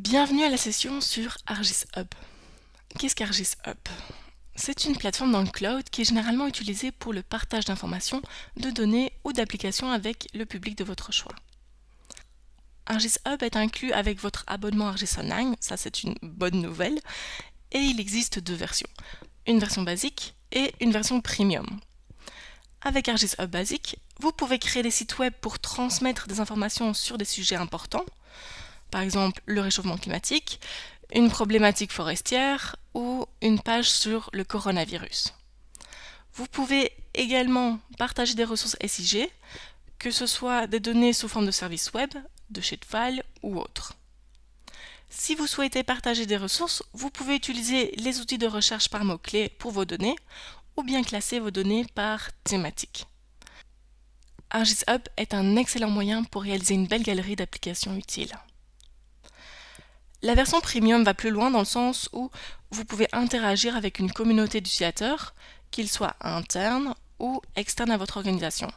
Bienvenue à la session sur ArcGIS Hub. Qu'est-ce qu'ArcGIS Hub? C'est une plateforme dans le cloud qui est généralement utilisée pour le partage d'informations, de données ou d'applications avec le public de votre choix. ArcGIS Hub est inclus avec votre abonnement ArcGIS Online, ça c'est une bonne nouvelle, et il existe deux versions, une version basique et une version premium. Avec ArcGIS Hub basique, vous pouvez créer des sites web pour transmettre des informations sur des sujets importants, par exemple le réchauffement climatique, une problématique forestière ou une page sur le coronavirus. Vous pouvez également partager des ressources SIG, que ce soit des données sous forme de services web, de shapefile ou autres. Si vous souhaitez partager des ressources, vous pouvez utiliser les outils de recherche par mots-clés pour vos données ou bien classer vos données par thématique. ArcGIS Hub est un excellent moyen pour réaliser une belle galerie d'applications utiles. La version premium va plus loin dans le sens où vous pouvez interagir avec une communauté d'utilisateurs, qu'ils soient internes ou externes à votre organisation.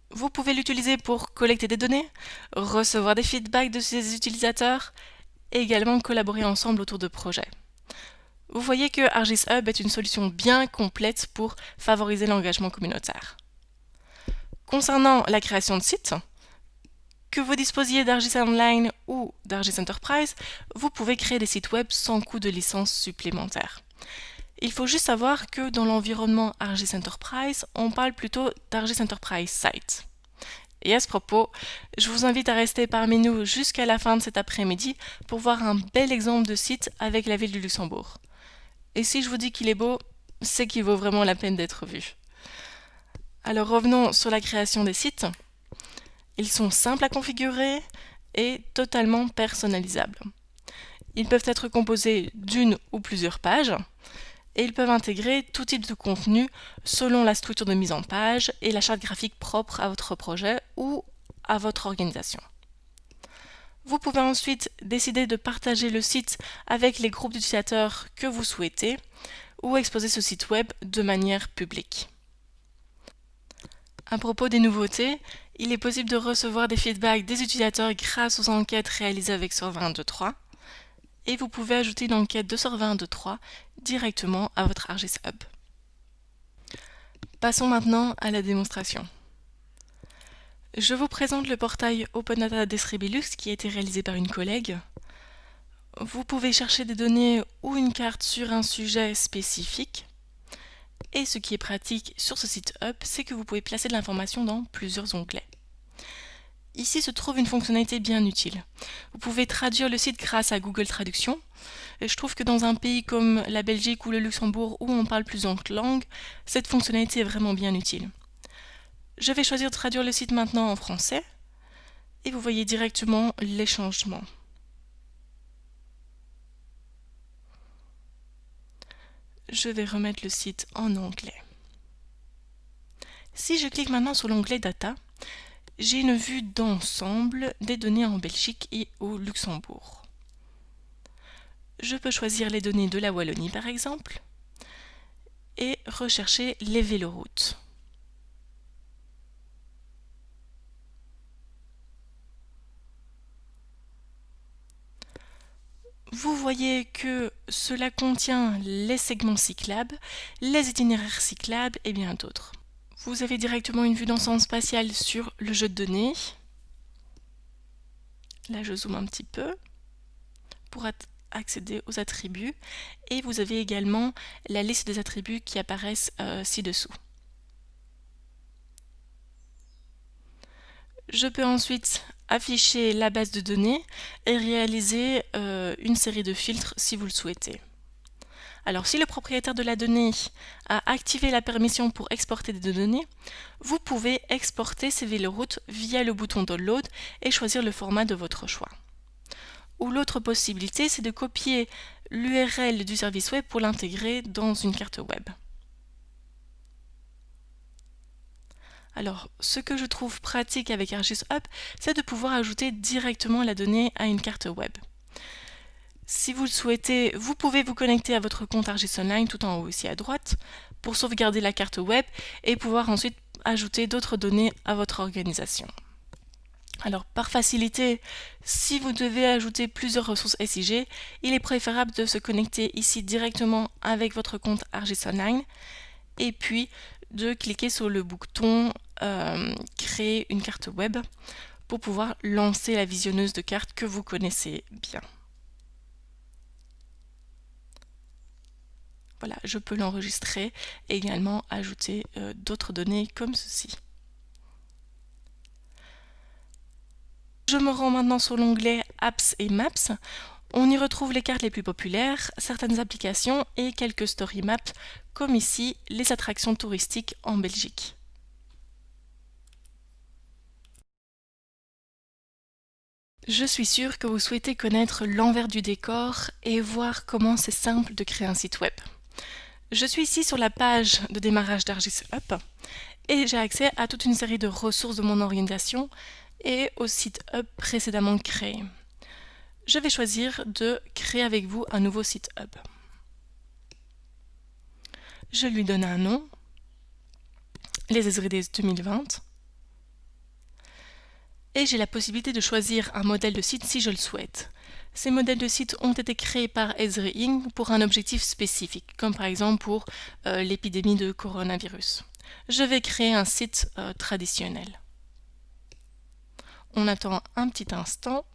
Vous pouvez l'utiliser pour collecter des données, recevoir des feedbacks de ces utilisateurs et également collaborer ensemble autour de projets. Vous voyez que ArcGIS Hub est une solution bien complète pour favoriser l'engagement communautaire. Concernant la création de sites, que vous disposiez d'ArcGIS Online ou d'ArcGIS Enterprise, vous pouvez créer des sites web sans coût de licence supplémentaire. Il faut juste savoir que dans l'environnement ArcGIS Enterprise, on parle plutôt d'ArcGIS Enterprise Site. Et à ce propos, je vous invite à rester parmi nous jusqu'à la fin de cet après-midi pour voir un bel exemple de site avec la ville du Luxembourg. Et si je vous dis qu'il est beau, c'est qu'il vaut vraiment la peine d'être vu. Alors revenons sur la création des sites. Ils sont simples à configurer et totalement personnalisables. Ils peuvent être composés d'une ou plusieurs pages et ils peuvent intégrer tout type de contenu selon la structure de mise en page et la charte graphique propre à votre projet ou à votre organisation. Vous pouvez ensuite décider de partager le site avec les groupes d'utilisateurs que vous souhaitez ou exposer ce site web de manière publique. À propos des nouveautés, il est possible de recevoir des feedbacks des utilisateurs grâce aux enquêtes réalisées avec Survey 123 et vous pouvez ajouter une enquête de Survey 123 directement à votre ArcGIS Hub. Passons maintenant à la démonstration. Je vous présente le portail Open Data Distribilux qui a été réalisé par une collègue. Vous pouvez chercher des données ou une carte sur un sujet spécifique. Et ce qui est pratique sur ce site Hub, c'est que vous pouvez placer de l'information dans plusieurs onglets. Ici se trouve une fonctionnalité bien utile. Vous pouvez traduire le site grâce à Google Traduction. Et je trouve que dans un pays comme la Belgique ou le Luxembourg où on parle plusieurs langues, cette fonctionnalité est vraiment bien utile. Je vais choisir de traduire le site maintenant en français et vous voyez directement les changements. Je vais remettre le site en anglais. Si je clique maintenant sur l'onglet Data, j'ai une vue d'ensemble des données en Belgique et au Luxembourg. Je peux choisir les données de la Wallonie par exemple et rechercher les véloroutes. Vous voyez que cela contient les segments cyclables, les itinéraires cyclables et bien d'autres. Vous avez directement une vue d'ensemble spatiale sur le jeu de données. Là, je zoome un petit peu pour accéder aux attributs. Et vous avez également la liste des attributs qui apparaissent ci-dessous. Je peux ensuite afficher la base de données et réaliser une série de filtres si vous le souhaitez. Alors si le propriétaire de la donnée a activé la permission pour exporter des données, vous pouvez exporter ces véloroutes via le bouton Download et choisir le format de votre choix. Ou l'autre possibilité, c'est de copier l'URL du service web pour l'intégrer dans une carte web. Alors, ce que je trouve pratique avec ArcGIS Hub, c'est de pouvoir ajouter directement la donnée à une carte web. Si vous le souhaitez, vous pouvez vous connecter à votre compte ArcGIS Online tout en haut ici à droite pour sauvegarder la carte web et pouvoir ensuite ajouter d'autres données à votre organisation. Alors par facilité, si vous devez ajouter plusieurs ressources SIG, il est préférable de se connecter ici directement avec votre compte ArcGIS Online et puis de cliquer sur le bouton créer une carte web pour pouvoir lancer la visionneuse de cartes que vous connaissez bien. Voilà, je peux l'enregistrer et également ajouter d'autres données comme ceci. Je me rends maintenant sur l'onglet Apps et Maps. On y retrouve les cartes les plus populaires, certaines applications et quelques story maps, comme ici les attractions touristiques en Belgique. Je suis sûre que vous souhaitez connaître l'envers du décor et voir comment c'est simple de créer un site web. Je suis ici sur la page de démarrage d'ArcGIS Up et j'ai accès à toute une série de ressources de mon organisation et au site Hub précédemment créé. Je vais choisir de créer avec vous un nouveau site Hub. Je lui donne un nom, les Ezrides 2020, et j'ai la possibilité de choisir un modèle de site si je le souhaite. Ces modèles de site ont été créés par Esri Inc. pour un objectif spécifique, comme par exemple pour l'épidémie de coronavirus. Je vais créer un site traditionnel. On attend un petit instant,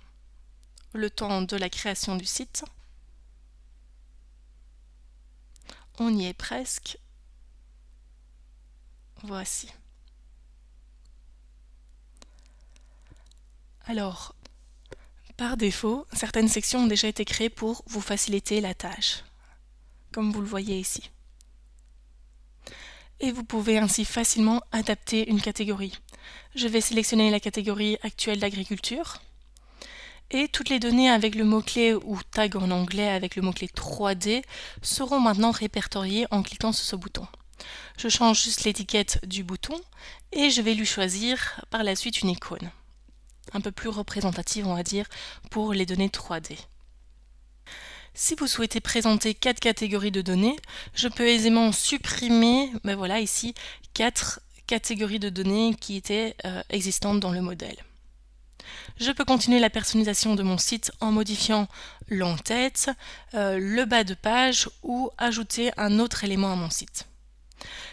le temps de la création du site. On y est presque. Voici. Alors, par défaut, certaines sections ont déjà été créées pour vous faciliter la tâche, comme vous le voyez ici. Et vous pouvez ainsi facilement adapter une catégorie. Je vais sélectionner la catégorie actuelle d'agriculture. Et toutes les données avec le mot-clé ou tag en anglais avec le mot-clé 3D seront maintenant répertoriées en cliquant sur ce bouton. Je change juste l'étiquette du bouton et je vais lui choisir par la suite une icône, un peu plus représentative on va dire pour les données 3D. Si vous souhaitez présenter 4 catégories de données, je peux aisément supprimer, mais voilà ici, 4 catégories de données qui étaient existantes dans le modèle. Je peux continuer la personnalisation de mon site en modifiant l'en-tête, le bas de page ou ajouter un autre élément à mon site.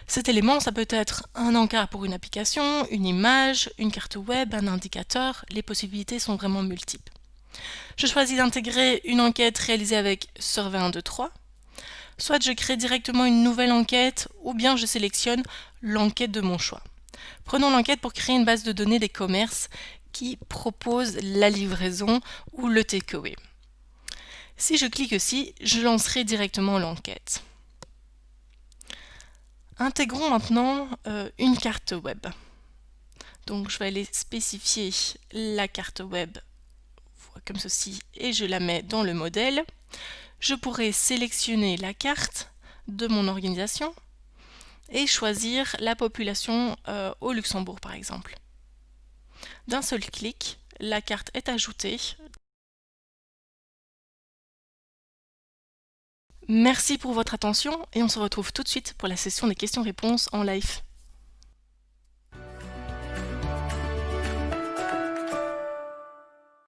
Cet élément, ça peut être un encart pour une application, une image, une carte web, un indicateur, les possibilités sont vraiment multiples. Je choisis d'intégrer une enquête réalisée avec Survey 1, 2, 3. Soit je crée directement une nouvelle enquête ou bien je sélectionne l'enquête de mon choix. Prenons l'enquête pour créer une base de données des commerces qui propose la livraison ou le takeaway. Si je clique ici, je lancerai directement l'enquête. Intégrons maintenant une carte web. Donc je vais aller spécifier la carte web comme ceci et je la mets dans le modèle. Je pourrais sélectionner la carte de mon organisation et choisir la population au Luxembourg par exemple. D'un seul clic, la carte est ajoutée. Merci pour votre attention et on se retrouve tout de suite pour la session des questions-réponses en live.